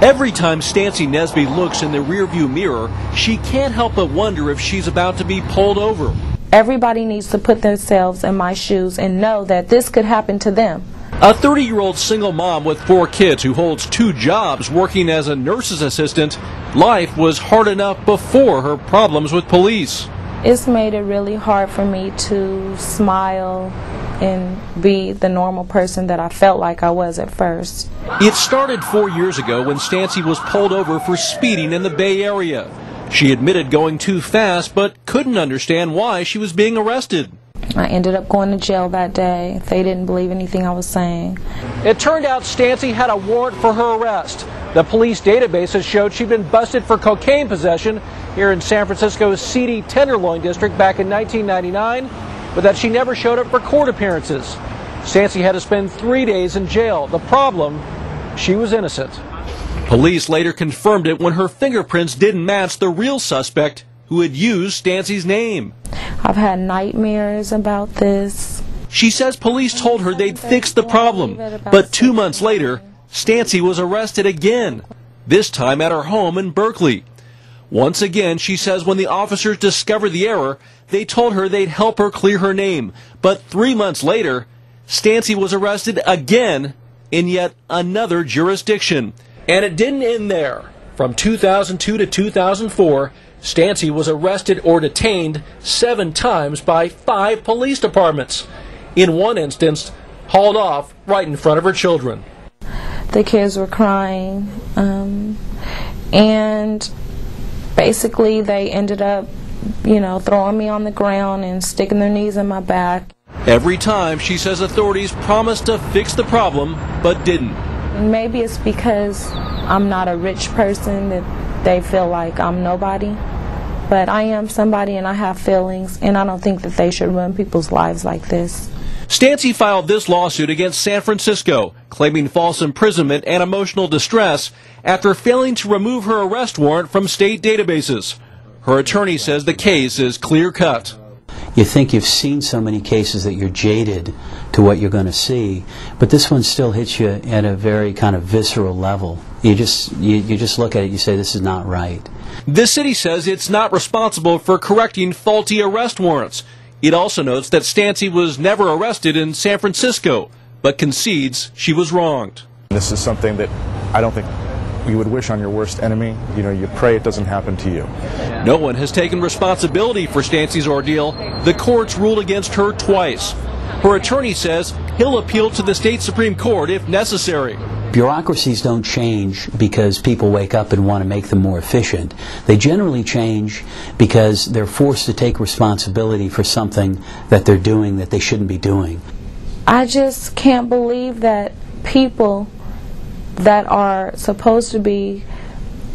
Every time Stancy Nesby looks in the rearview mirror, she can't help but wonder if she's about to be pulled over. Everybody needs to put themselves in my shoes and know that this could happen to them. A 30-year-old single mom with 4 kids who holds 2 jobs working as a nurse's assistant, life was hard enough before her problems with police. It's made it really hard for me to smile and be the normal person that I felt like I was at first. It started 4 years ago when Stancy was pulled over for speeding in the Bay Area. She admitted going too fast, but couldn't understand why she was being arrested. I ended up going to jail that day. They didn't believe anything I was saying. It turned out Stancy had a warrant for her arrest. The police databases showed she'd been busted for cocaine possession here in San Francisco's seedy Tenderloin district back in 1999, but that she never showed up for court appearances. Stancy had to spend 3 days in jail. The problem, she was innocent. Police later confirmed it when her fingerprints didn't match the real suspect who had used Stancy's name. I've had nightmares about this. She says police told her they'd fix the problem, but 2 months later, Stancy was arrested again, this time at her home in Berkeley. Once again, she says when the officers discovered the error, they told her they'd help her clear her name. But 3 months later, Stancy was arrested again in yet another jurisdiction. And it didn't end there. From 2002 to 2004, Stancy was arrested or detained 7 times by 5 police departments. In one instance, hauled off right in front of her children. The kids were crying, and basically they ended up, throwing me on the ground and sticking their knees in my back. Every time, she says authorities promised to fix the problem, but didn't. Maybe it's because I'm not a rich person that they feel like I'm nobody. But I am somebody and I have feelings, and I don't think that they should ruin people's lives like this. Stancy filed this lawsuit against San Francisco, claiming false imprisonment and emotional distress after failing to remove her arrest warrant from state databases. Her attorney says the case is clear-cut. You think you've seen so many cases that you're jaded to what you're going to see, but this one still hits you at a very kind of visceral level. You just look at it, you say this is not right. The city says it's not responsible for correcting faulty arrest warrants. It also notes that Stancy was never arrested in San Francisco, but concedes she was wronged. This is something that I don't think you would wish on your worst enemy. You pray it doesn't happen to you. No one has taken responsibility for Stancy's ordeal. The courts ruled against her twice. Her attorney says he'll appeal to the state Supreme Court if necessary. Bureaucracies don't change because people wake up and want to make them more efficient. They generally change because they're forced to take responsibility for something that they're doing that they shouldn't be doing. I just can't believe that people that are supposed to be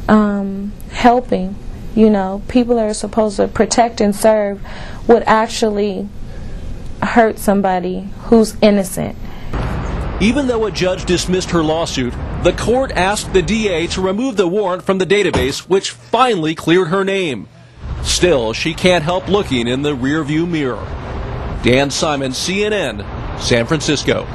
helping, people that are supposed to protect and serve, would actually hurt somebody who's innocent. Even though a judge dismissed her lawsuit, the court asked the DA to remove the warrant from the database, which finally cleared her name. Still, she can't help looking in the rearview mirror. Dan Simon, CNN, San Francisco.